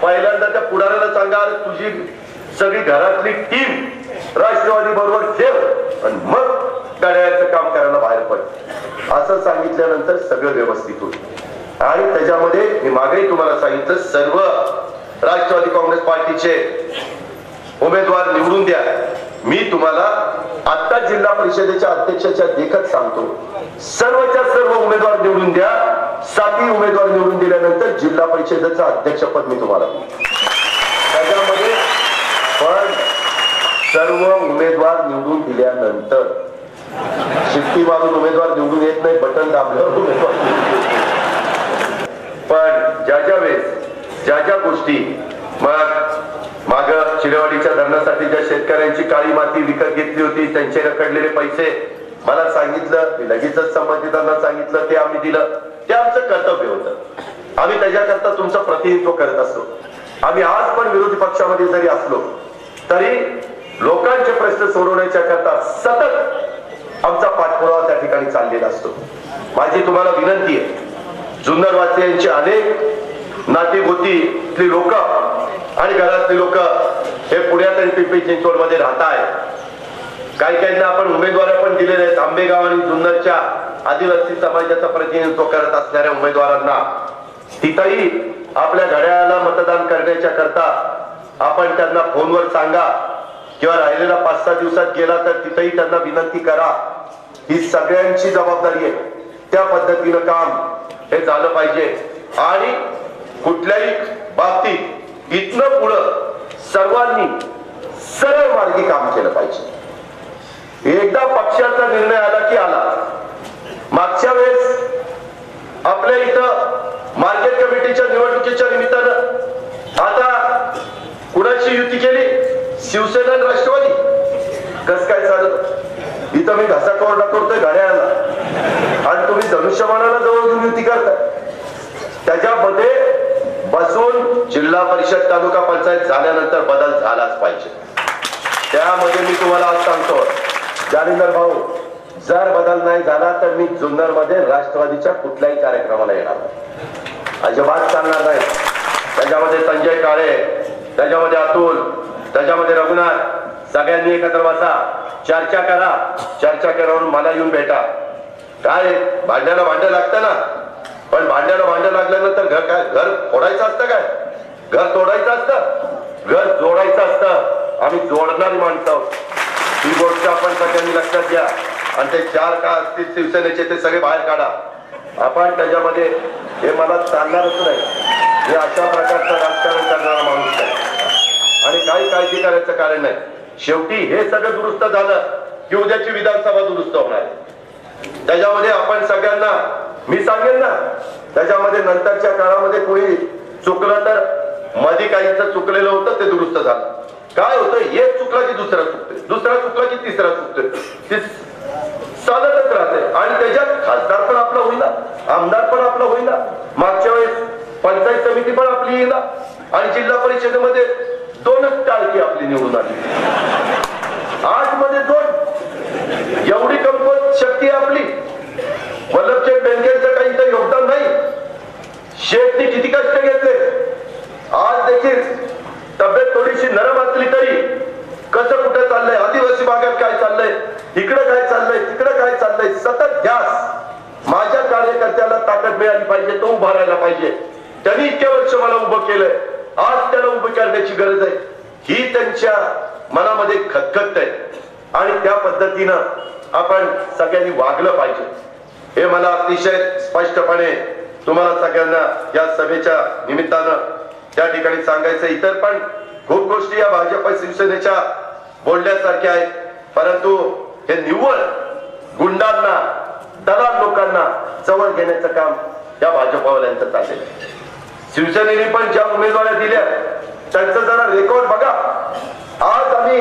पहिल्यांदा त्या पुढाऱ्याला सांगा तुझी सगळी घरातली टीम राष्ट्रवादी बरोबर ठेव आणि मग गाड्याचं काम करायला बाहेर पड असं सांगितल्यानंतर सगळं व्यवस्थित होईल। आणि त्याच्यामध्ये मी मागेही तुम्हाला सांगितलं सर्व राष्ट्रवादी काँग्रेस पार्टीचे उमेदवार निवडून द्या। मी तुम्हाला आता जिल्हा परिषदेच्या अध्यक्षाच्या देखत सांगतो सर्वच्या सर्व उमेदवार निवडून द्या। 7 उमेदवार निवडून दिल्यानंतर जिल्हा परिषदेचं अध्यक्षपद मी तुम्हाला त्याच्यामध्ये पण सर्व उमेदवार निवडून दिल्यानंतर शिट्टी मारून उमेदवार निवडून येत नाही, बटन दाबल्यावर उमेदवार पण ज्या वेळेस ज्या गोष्टी मग माग चिरेवाडीच्या धरणासाठी ज्या शेतकऱ्यांची काळी माती विकत घेतली होती त्यांचे रखडलेले पैसे मला सांगितलं, मी लगेचच संबंधितांना सांगितलं, ते आम्ही दिलं, ते आमचं कर्तव्य होतं। आम्ही त्याच्याकरता तुमचं प्रतिनिधित्व करत असतो। आम्ही आज पण विरोधी पक्षामध्ये जरी असलो तरी लोकांचे प्रश्न सोडवण्याच्या करता सतत आमचा पाठपुरावा त्या ठिकाणी चाललेला असतो। माझी तुम्हाला विनंती आहे, जुन्नरवासियांची अनेक नातीगोतीतली लोक आणि घरातली लोक हे पुण्यात आणि पिंपरी चिंचवड मध्ये राहत आहेत। काही काहींना आपण उमेदवार पण दिलेले आहेत। आंबेगाव आणि जुन्नरच्या आदिवासी समाजाचं प्रतिनिधित्व करत असणाऱ्या उमेदवारांना तिथेही आपल्या घड्याळाला मतदान करण्याच्या करता आपण त्यांना फोनवर सांगा किंवा राहिलेला 5-6 दिवसात गेला तर तिथेही त्यांना विनंती करा। ही सगळ्यांची जबाबदारी आहे। त्या पद्धतीनं काम हे झालं पाहिजे आणि कुठल्याही बाबतीत इथनं पुढं सर्वांनी सरळ मार्गी काम केलं पाहिजे। एकदा पक्षाचा निर्णय आला की आला। मागच्या वेळेस आपल्या इथं मार्केट कमिटीच्या निवडणुकीच्या निमित्तानं आता कुणाची युती केली? शिवसेना आणि राष्ट्रवादी। कस काय चालत? इथं मी घसा कोरडा करतोय घड्याळाला आणि तुम्ही धनुष्यबाणाला जवळ घेऊन युती करताय। त्याच्यामध्ये बसून जिल्हा परिषद तालुका पंचायत झाल्यानंतर बदल झालाच पाहिजे। त्यामध्ये मी तुम्हाला आज सांगतो जालिंदर भाऊ, जर बदल नाही झाला तर मी जुन्नर मध्ये राष्ट्रवादीच्या कुठल्याही कार्यक्रमाला येणार नाही, अजिबात चालणार नाही। त्याच्यामध्ये संजय काळे, त्याच्यामध्ये अतुल, त्याच्यामध्ये रघुनाथ, सगळ्यांनी एकत्र बसा, चर्चा करा। चर्चा करून मला येऊन भेटा। काय भांड्याला भांडं लागतं ना, पण भांड्याला भांडं लागल्यानंतर घर फोडायचं असतं काय? घर तोडायचं असतं? घर जोडायचं असतं। आम्ही जोडणारी माणसं आहोत, ही गोष्ट आपण सगळ्यांनी लक्षात घ्या। आणि ते 4 का असतील शिवसेनेचे ते सगळे बाहेर काढा। आपण त्याच्यामध्ये हे मला चालणारच नाही। हे अशा प्रकारचं राजकारण करणारा माणूस आहे आणि काही काळजी करायचं कारण नाही। शेवटी हे सगळं दुरुस्त झालं की उद्याची विधानसभा दुरुस्त होणार आहे। त्याच्यामध्ये आपण सगळ्यांना मी सांगेन ना, त्याच्यामध्ये नंतरच्या काळामध्ये कोणी चुकलं तर मध्ये काहीच चुकलेलं होतं ते दुरुस्त झालं। काय होतं, एक चुकला की दुसरा चुकतोय, दुसरा चुकला की तिसरा चुकतोय, ते चालतच राहते। आणि त्याच्यात खासदार पण आपला होईना, आमदार पण आपला होईना, मागच्या वेळेस पंचायत समिती पण आपली येईना आणि जिल्हा परिषदेमध्ये 2च टाळकी आपली निवडून आली। 8 मध्ये 2, एवढी कमकुवत शक्ती आपली। वल्लभशेठ बेनकेंचं काही इथं योगदान नाही। शेठनी किती कष्ट घेतले, आज देखील तब्येत थोडीशी नरम असली तरी कसं कुठं चाललंय, आदिवासी भागात काय चाललंय, इकडं काय चाललंय, तिकडं काय चाललंय, सतत ध्यास। माझ्या कार्यकर्त्याला ताकद मिळाली पाहिजे, तो उभा राहायला पाहिजे। त्यांनी इतक्या वर्ष मला उभं केलंय, आज त्याला उभं करण्याची गरज आहे, ही त्यांच्या मनामध्ये खतखत आहे आणि त्या पद्धतीनं आपण सगळ्यांनी वागलं पाहिजे। हे मला अतिशय स्पष्टपणे तुम्हाला सगळ्यांना या सभेच्या निमित्तानं त्या ठिकाणी सांगायचं। इतर पण खूप गोष्टी या भाजप शिवसेनेच्या बोलण्यासारख्या आहेत, परंतु हे निव्वळ गुंडांना, दलाल लोकांना जवळ घेण्याचं काम या भाजपवाल्यांचं चाललेलं आहे। शिवसेनेने पण ज्या उमेदवाऱ्या दिल्या त्यांचं जरा रेकॉर्ड बघा। आज आम्ही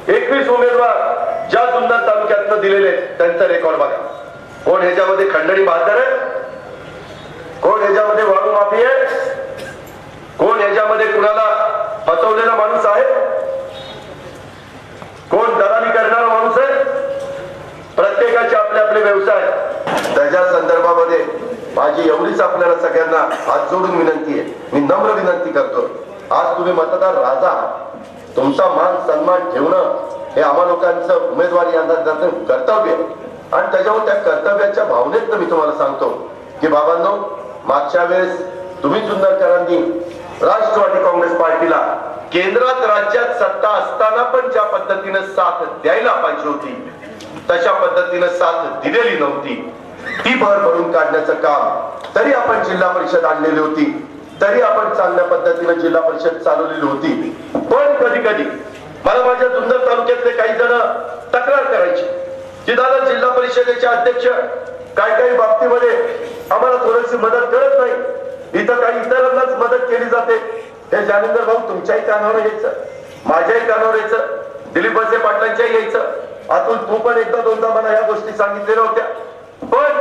21 उमेदवार ज्या जुन्नर तालुक्यातनं दिलेले त्यांचं रेकॉर्ड बघा। कोण ह्याच्यामध्ये खंडणी बहादर आहे, कोण ह्याच्यामध्ये वाळू माफी आहे, कोण ह्याच्यामध्ये कुणाला फसवलेला माणूस आहे, कोण दलाली करणारा माणूस आहे। प्रत्येकाचे आपले आपले व्यवसाय। त्याच्या संदर्भामध्ये माझी एवढीच आपल्याला सगळ्यांना हात जोडून विनंती आहे, मी नम्र विनंती करतो आज तुम्ही मतदार राजा आहात. तुमचा मान सन्मान ठेवणं हे आम्हा लोकांचं उमेदवारी अंदाजाचं कर्तव्य आहे. आणि त्याच्यावर त्या कर्तव्याच्या भावनेत मी तुम्हाला सांगतो की बाबांनो, मागच्या वेळेस तुम्ही जुन्नरकरांनी राष्ट्रवादी काँग्रेस पार्टीला केंद्रात राज्यात सत्ता असताना पण ज्या पद्धतीने साथ द्यायला पाहिजे होती तशा पद्धतीने साथ दिलेली नव्हती. ती भर भरून काढण्याचं काम तरी आपण जिल्हा परिषद आणलेली होती, तरी आपण चांगल्या पद्धतीने जिल्हा परिषद चालवलेली होती. पण कधी कधी मला माझ्या जुन्नर तालुक्यातले काही जण तक्रार करायची की दादा, जिल्हा परिषदेचे अध्यक्ष काही बाबतीमध्ये आम्हाला थोडीशी मदत करत नाही, इथं काही इतरांनाच मदत केली जाते. हे जालिंदर भाऊ तुमच्याही कानावर यायचं, माझ्याही कानावर यायचं, दिलीप वळसे पाटलांच्याही यायचं. अतुल, तू पण एकदा दोनदा मला या गोष्टी सांगितलेल्या होत्या. पण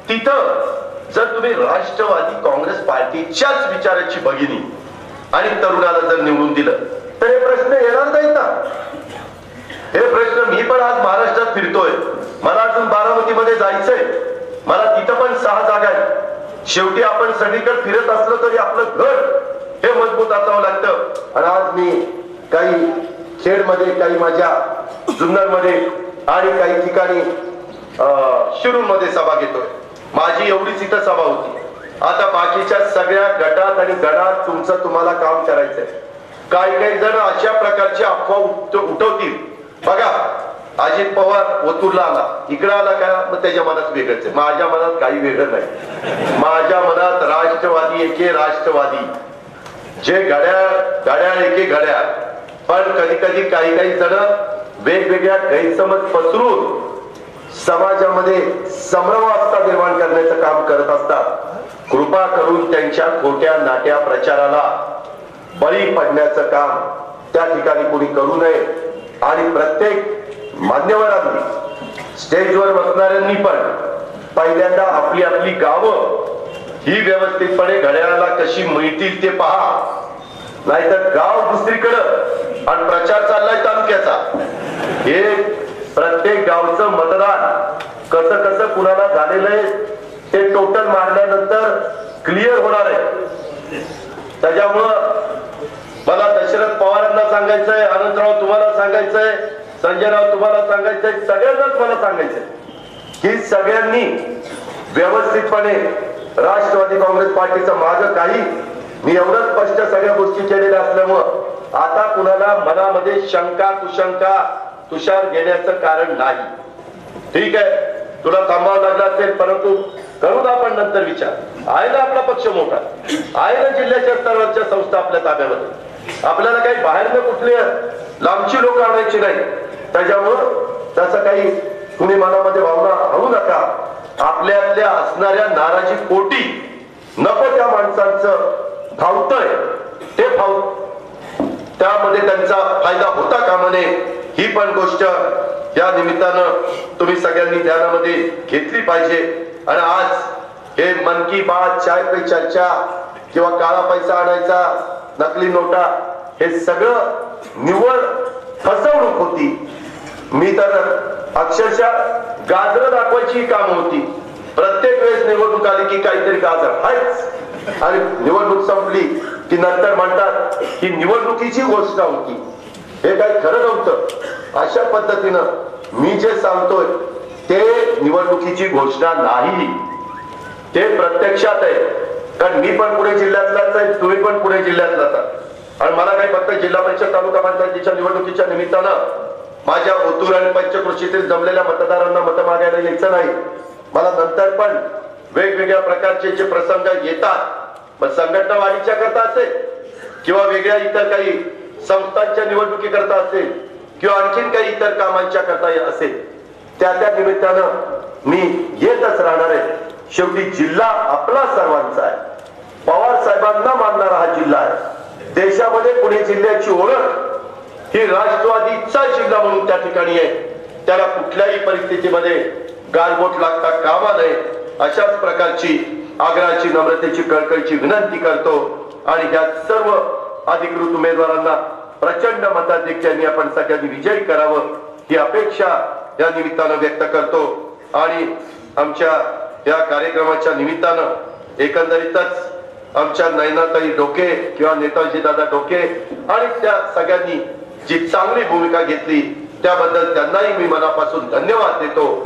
तिथं जर तुम्ही राष्ट्रवादी काँग्रेस पार्टीच्याच विचाराची भगिनी आणि तरुणाला जर निवडून दिलं तर हे प्रश्न येणार नाहीत ना. हे प्रश्न मी पण आज महाराष्ट्रात फिरतोय, मला अजून बारामतीमध्ये जायचंय, मला तिथं पण 6 जागा आहेत. शेवटी आपण सगळीकडे फिरत असलो तरी आपलं घर हे मजबूत असावं लागतं. आणि आज मी काही खेडमध्ये, काही माझ्या जुन्नरमध्ये आणि काही ठिकाणी शिरूरमध्ये सभा घेतोय. माझी एवढीच इथं सभा होती. आता बाकीच्या सगळ्या गटात आणि गणात तुमचं तुम्हाला काम करायचंय. काही जण अशा प्रकारची अफवा उठवतील. बघा, अजित पवार ओतूरला आला, इकडे आला का, मग त्याच्या मनात वेगळंच आहे. माझ्या मनात काही वेगळं नाही. माझ्या मनात राष्ट्रवादी एके राष्ट्रवादी, जे घड्याळ एके घड्याळ. पण कधी कधी काही जण वेगवेगळ्या गैरसमज पसरून समाजामध्ये संभ्रमावस्था निर्माण करण्याचं काम करत असतात. कृपा करून त्यांच्या खोट्या नाट्या प्रचाराला बळी पडण्याचं काम त्या ठिकाणी कोणी करू नये. आणि प्रत्येक मान्यवरांनी, स्टेजवर बसणाऱ्यांनी पण पहिल्यांदा आपली आपली गावं ही व्यवस्थितपणे घड्याळाला कशी मिळतील ते पहा. नाहीतर गाव दुसरीकडं आणि प्रचार चाललाय तालुक्याचा. हे प्रत्येक गावचं मतदान कसं कुणाला झालेलं आहे ते टोटल मारल्यानंतर क्लिअर होणार आहे. त्याच्यामुळं मला दशरथ पवारांना सांगायचंय, अनंतराव तुम्हाला सांगायचंय, संजयराव तुम्हाला सांगायचंय, सगळ्यांनाच मला सांगायचंय की सगळ्यांनी व्यवस्थितपणे राष्ट्रवादी काँग्रेस पार्टीचं माझं काही, मी एवढं स्पष्ट सगळ्या गोष्टी केलेल्या असल्यामुळं आता कुणाला मनामध्ये शंका कुशंका तुषार घेण्याचं कारण नाही. ठीक आहे, तुला थांबावं लागलं असेल, परंतु करू ना आपण नंतर विचार. आहे ना आपला पक्ष मोठा, आहे ना जिल्ह्याच्या स्तरावरच्या संस्था आपल्या ताब्यामध्ये. आपल्याला काही बाहेरनं कुठली लांबची लोक आणायची नाही. त्याच्यामुळं तसं काही तुम्ही मनामध्ये भावना आणू नका. आपल्यातल्या असणाऱ्या नाराजी पोटी नको त्या माणसांचं फावतंय ते त्यामध्ये त्यांचा फायदा होता कामा नये, ही पण गोष्ट या निमित्तानं तुम्ही सगळ्यांनी ध्यानामध्ये घेतली पाहिजे. आणि आज हे मन की बात, चाय पे चर्चा किंवा काळा पैसा आणायचा, नकली नोटा, हे सगळं निव्वळ फसवणूक होती. मी तर अक्षरशः गाजर दाखवायची काम होती. प्रत्येक वेळेस निवडणूक आली की काहीतरी गाजर आहेच, आणि निवडणूक संपली की नंतर म्हणतात ही निवडणुकीची घोषणा होती. हे काही खरं नव्हतं. अशा पद्धतीनं मी जे सांगतोय ते निवडणुकीची घोषणा नाही, ते प्रत्यक्षात आहे. कारण मी पण पुणे जिल्ह्यातलाच आहे, तुम्ही पण पुणे जिल्ह्यातलाच आहात. आणि मला काही फक्त जिल्हा परिषद तालुका पंचायतीच्या निवडणुकीच्या निमित्तानं माझ्या ओतूर आणि पंचक्रोशीतील जमलेल्या मतदारांना मतं मागायला यायचं नाही. मला नंतर पण वेगवेगळ्या प्रकारचे जे प्रसंग येतात, मग संघटना वाढीच्या करता असेल किंवा वेगळ्या इतर काही संस्थांच्या निवडणुकी करता असेल किंवा आणखीन काही इतर कामांच्या करता असेल, त्या निमित्तानं मी येतच राहणार आहे. शेवटी जिल्हा आपला सर्वांचा आहे. पवार साहेबांना मानणारा हा जिल्हा आहे. देशामध्ये पुणे जिल्ह्याची ओळख ही राष्ट्रवादीचा जिल्हा म्हणून त्या ठिकाणी आहे. त्याला कुठल्याही परिस्थितीमध्ये गालबोट लागता कामा नये, अशाच प्रकारची आग्रहाची, नम्रतेची, कळकळीची विनंती करतो. आणि या सर्व अधिकृत उमेदवारांना प्रचंड मताधिक्याने आपण सगळ्यांनी विजयी करावं ही अपेक्षा या निमित्तानं व्यक्त करतो. आणि आमच्या या कार्यक्रमाच्या निमित्तानं एकंदरीतच आमच्या नयनाताई डोके किंवा नेताजी दादा डोके आणि त्या सगळ्यांनी जी चांगली भूमिका घेतली त्याबद्दल त्यांनाही मी मनापासून धन्यवाद देतो.